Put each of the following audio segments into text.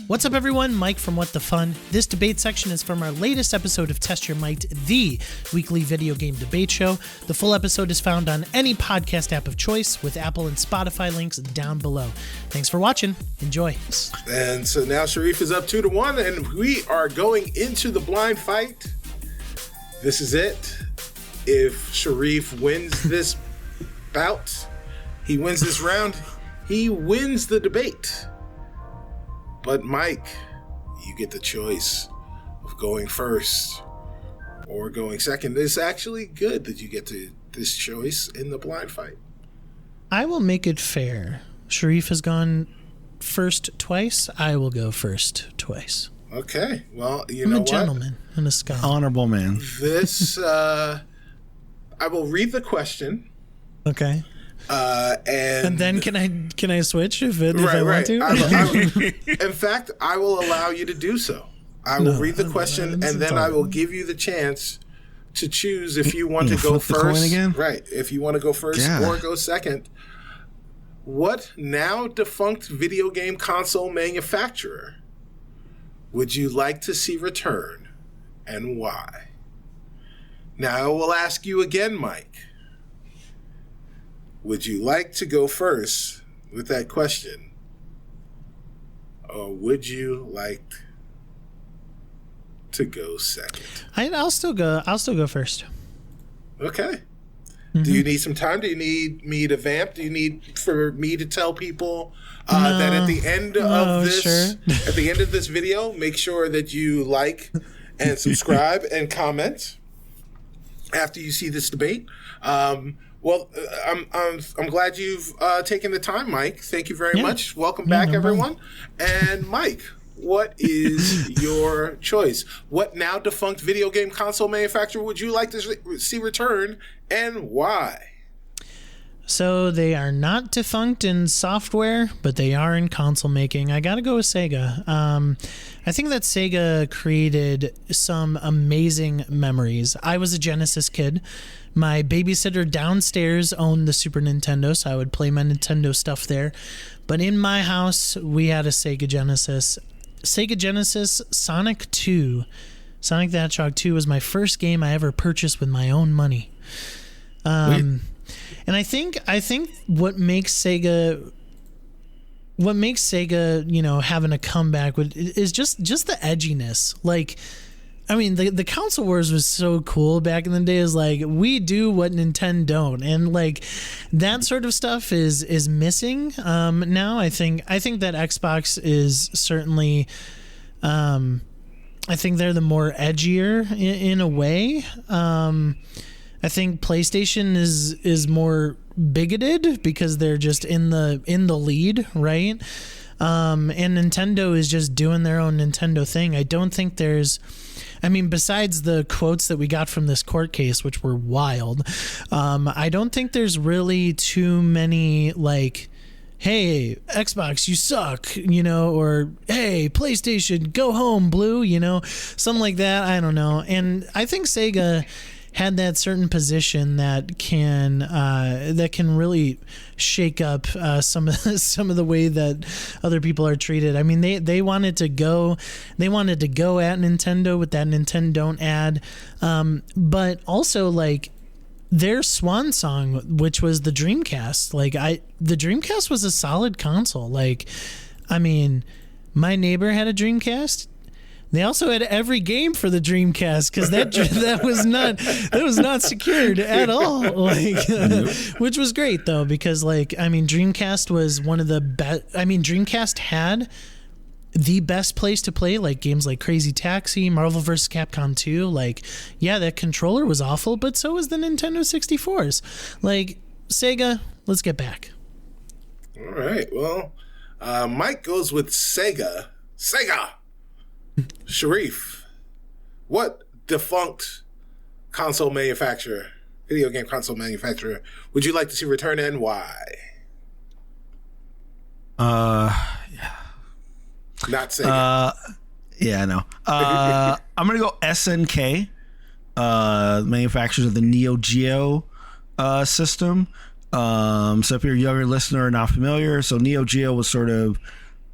What's up, everyone? Mike from What the Fun. This debate section is from our latest episode of Test Your Might, the weekly video game debate show. The full episode is found on any podcast app of choice with Apple and Spotify links down below. Thanks for watching. Enjoy. And so now Sharif is up 2-1, and we are going into the blind fight. This is it. If Sharif wins this bout, he wins this round, he wins the debate. But Mike, you get the choice of going first or going second. It's actually good that you get to this choice in the blind fight. I will make it fair. Sharif has gone first twice. I will go first twice. Okay. Well, I'm a gentleman and a scholar. Honorable man. This, I will read the question. Okay. And then can I switch if I want to? In fact, I will allow you to do so. I will read the question, and then I will give you the chance to choose if you want to go first. The coin again? Right. If you want to go first or go second. What now defunct video game console manufacturer would you like to see return, and why? Now I will ask you again, Mike. Would you like to go first with that question? Or would you like to go second? I'll still go first. Okay. Mm-hmm. Do you need some time? Do you need me to vamp? Do you need for me to tell people that at the end of this video, make sure that you like and subscribe and comment after you see this debate? Well, I'm glad you've taken the time, Mike. Thank you very much. Welcome back, everyone. And Mike, what is your choice? What now defunct video game console manufacturer would you like to see return, and why? So they are not defunct in software, but they are in console making. I gotta go with Sega. I think that Sega created some amazing memories. I was a Genesis kid. My babysitter downstairs owned the Super Nintendo, so I would play my Nintendo stuff there. But in my house, we had a Sega Genesis. Sega Genesis, Sonic 2. Sonic the Hedgehog 2 was my first game I ever purchased with my own money. And I think what makes Sega, having a comeback is just the edginess. Like, I mean, the console wars was so cool back in the day. Is like, we do what Nintendo don't, and like that sort of stuff is missing now. I think that Xbox is certainly, I think they're the more edgier in a way. I think PlayStation is more bigoted because they're just in the lead, right? And Nintendo is just doing their own Nintendo thing. I don't think besides the quotes that we got from this court case, which were wild, I don't think there's really too many like, hey, Xbox, you suck, or hey, PlayStation, go home, Blue, something like that. I don't know. And I think Sega had that certain position that can really shake up some of the way that other people are treated. I mean, they wanted to go at Nintendo with that Nintendo Don't ad, but also like their swan song, which was the Dreamcast. Like the Dreamcast was a solid console. Like, I mean, my neighbor had a Dreamcast. They also had every game for the Dreamcast because that was not secured at all. Like, which was great though, because Dreamcast was one of the best. Dreamcast had the best place to play like games like Crazy Taxi, Marvel vs. Capcom 2. Like, yeah, that controller was awful, but so was the Nintendo 64s. Like, Sega, let's get back. All right. Well, Mike goes with Sega. Sharif, what defunct video game console manufacturer, would you like to see return, and why? Not Sega. Yeah, I know. I'm going to go SNK, manufacturers of the Neo Geo system. So if you're a younger listener or not familiar, so Neo Geo was sort of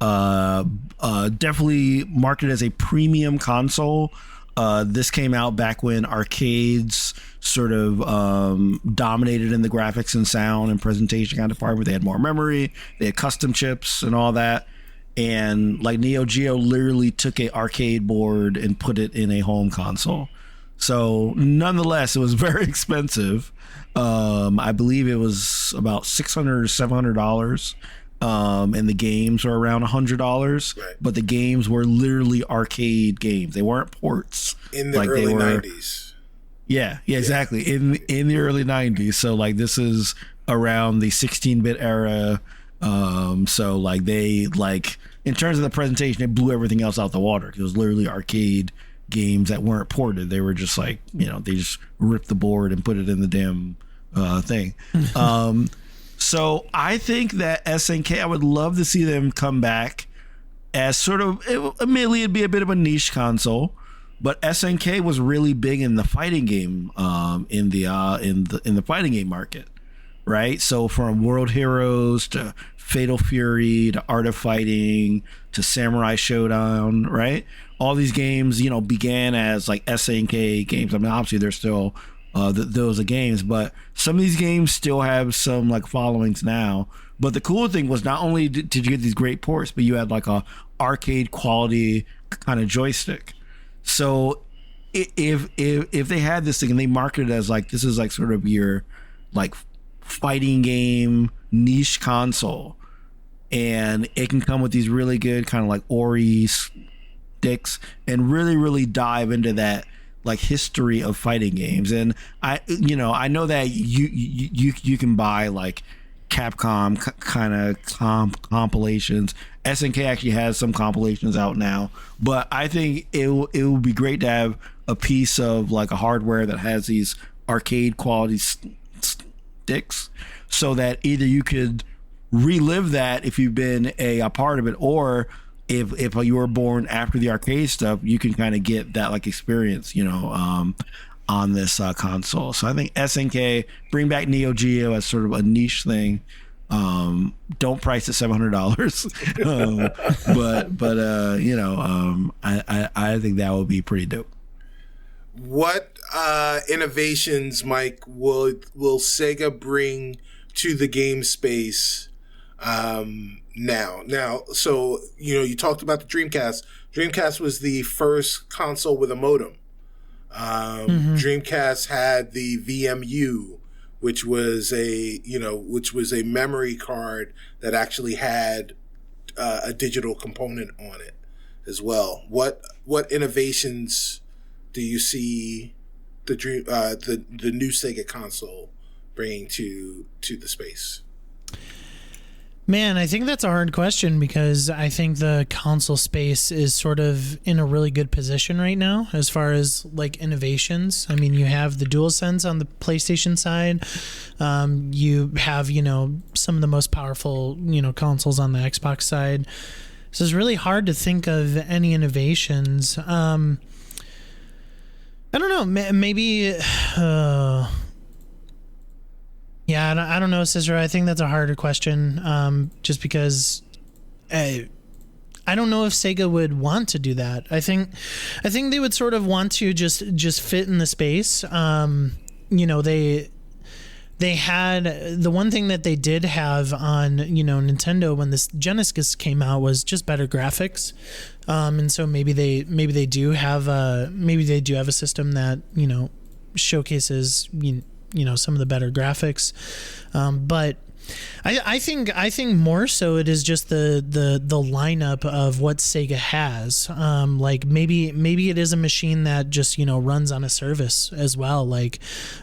Definitely marketed as a premium console. This came out back when arcades sort of dominated in the graphics and sound and presentation kind of department. They had more memory, they had custom chips and all that. And like Neo Geo literally took a arcade board and put it in a home console. So nonetheless, it was very expensive. I believe it was about $600 or $700. And the games were around $100, right. But the games were literally arcade games. They weren't ports. In the early 90s. Yeah, exactly. In the early 90s. So like this is around the 16-bit era. So like they like in terms of the presentation, it blew everything else out the water. It was literally arcade games that weren't ported. They were just like, they just ripped the board and put it in the damn thing. So I think that SNK, I would love to see them come back as sort of, admittedly it'd be a bit of a niche console, but SNK was really big in the fighting game, in the fighting game market, right? So from World Heroes to Fatal Fury to Art of Fighting to Samurai Showdown, right? All these games, began as like SNK games. I mean, obviously they're still those are games, but some of these games still have some like followings now. But the cool thing was not only did you get these great ports, but you had like a arcade quality kind of joystick. So if they had this thing and they marketed it as like this is like sort of your like fighting game niche console, and it can come with these really good kind of like Ori sticks and really dive into that like history of fighting games. And I know that you can buy like Capcom kind of compilations. SNK actually has some compilations out now, but I think it would be great to have a piece of like a hardware that has these arcade quality sticks, so that either you could relive that if you've been a part of it, or if you were born after the arcade stuff, you can kind of get that like experience, on this console. So I think SNK, bring back Neo Geo as sort of a niche thing. Don't price it $700, I think that would be pretty dope. What innovations, Mike, will Sega bring to the game space now? So you talked about the Dreamcast. Dreamcast was the first console with a modem. Dreamcast had the VMU, which was a memory card that actually had a digital component on it as well. What innovations do you see the new Sega console bringing to the space? Man, I think that's a hard question, because I think the console space is sort of in a really good position right now as far as like innovations. I mean, you have the DualSense on the PlayStation side. You have, some of the most powerful, consoles on the Xbox side. So it's really hard to think of any innovations. I don't know. Maybe... Yeah, I don't know, Cicero. I think that's a harder question, just because I don't know if Sega would want to do that. I think they would sort of want to just fit in the space. They had the one thing that they did have on Nintendo when this Genesis came out was just better graphics, and so maybe they do have a system that showcases some of the better graphics, but I think more so it is just the lineup of what Sega has. Like maybe it is a machine that just runs on a service as well. Like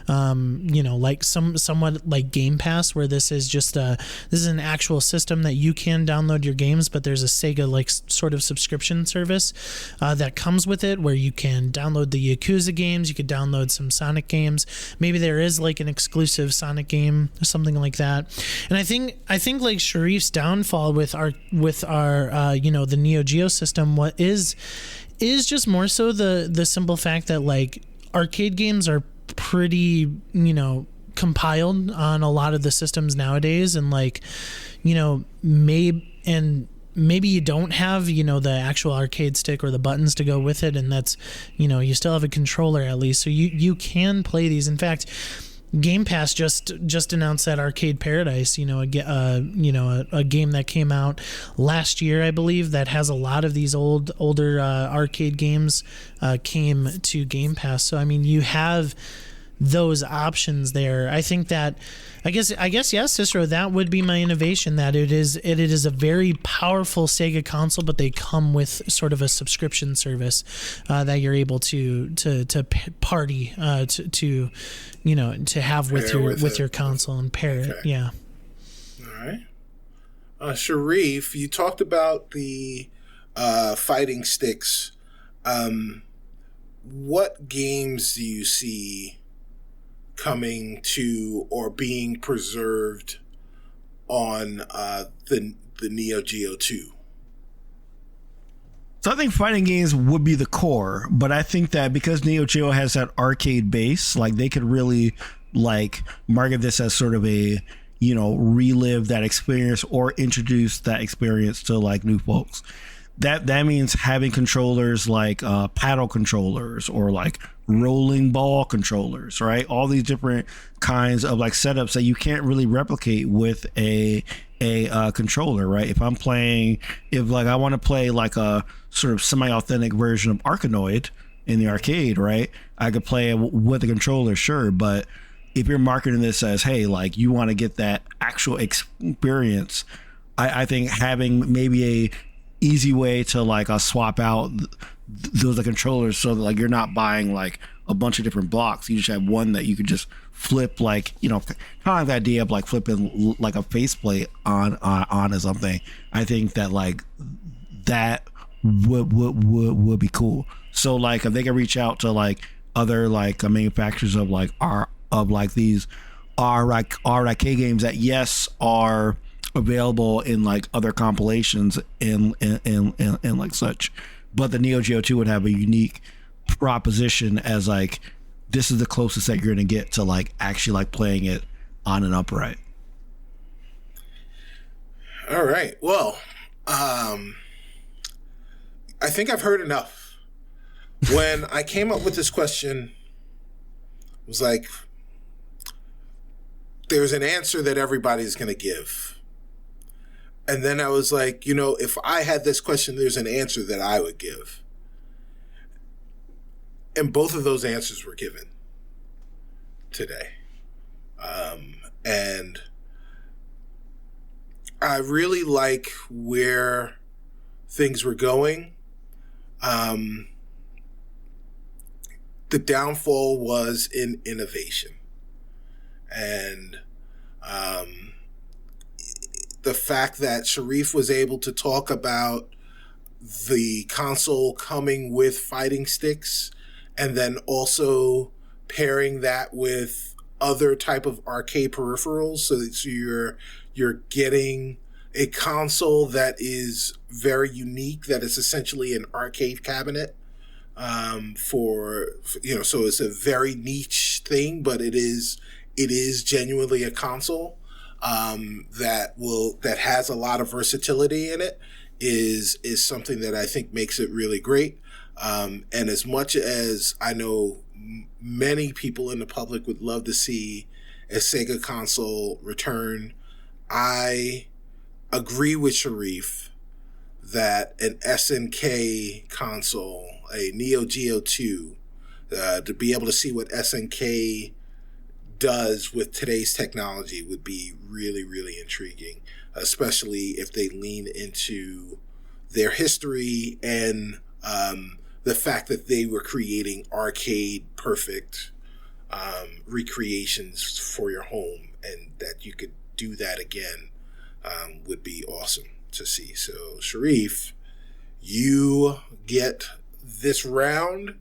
like somewhat like Game Pass, where this is an actual system that you can download your games, but there's a Sega like sort of subscription service that comes with it, where you can download the Yakuza games, you could download some Sonic games. Maybe there is like an exclusive Sonic game or something like that. And I think like Sharif's downfall with our the Neo Geo system, what is just more so the simple fact that like arcade games are pretty compiled on a lot of the systems nowadays, and like maybe, and maybe you don't have, the actual arcade stick or the buttons to go with it, and that's, you still have a controller at least, so you can play these. In fact, Game Pass just announced that Arcade Paradise, a game that came out last year, I believe, that has a lot of these older arcade games came to Game Pass. So I mean, you have those options there. I think that, I guess yes, Cicero, that would be my innovation. That it is a very powerful Sega console, but they come with sort of a subscription service that you're able to party to have with your console and pair it. Yeah. All right. Sharif, you talked about the fighting sticks. What games do you see coming to or being preserved on the Neo Geo 2? So I think fighting games would be the core, but I think that because Neo Geo has that arcade base, like they could really like market this as sort of a, relive that experience or introduce that experience to like new folks. That means having controllers like paddle controllers or like rolling ball controllers, right? All these different kinds of like setups that you can't really replicate with a controller, right? If I want to play like a sort of semi-authentic version of Arkanoid in the arcade, right? I could play it with a controller, sure, but if you're marketing this as, hey, like you want to get that actual experience, I think having maybe a easy way to like swap out those controllers so that like you're not buying like a bunch of different blocks. You just have one that you could just flip, like, kind of like the idea of like flipping like a faceplate on or something. I think that like that would be cool. So like if they can reach out to like other like manufacturers of like these arcade games that yes are available in like other compilations and like such, but the Neo Geo 2 would have a unique proposition as like this is the closest that you're gonna get to like actually like playing it on an upright. All right, well, I think I've heard enough. When I came up with this question, it was like there's an answer that everybody's gonna give. And then I was like, if I had this question, there's an answer that I would give. And both of those answers were given today. And I really like where things were going. The downfall was in innovation. And the fact that Sharif was able to talk about the console coming with fighting sticks and then also pairing that with other type of arcade peripherals, so you're getting a console that is very unique, that is essentially an arcade cabinet so it's a very niche thing, but it is genuinely a console that has a lot of versatility in it, is something that I think makes it really great. And as much as I know many people in the public would love to see a Sega console return, I agree with Sharif that an SNK console, a Neo Geo 2, to be able to see what SNK does with today's technology would be really, really intriguing, especially if they lean into their history and the fact that they were creating arcade perfect recreations for your home, and that you could do that again would be awesome to see. So Sharif, you get this round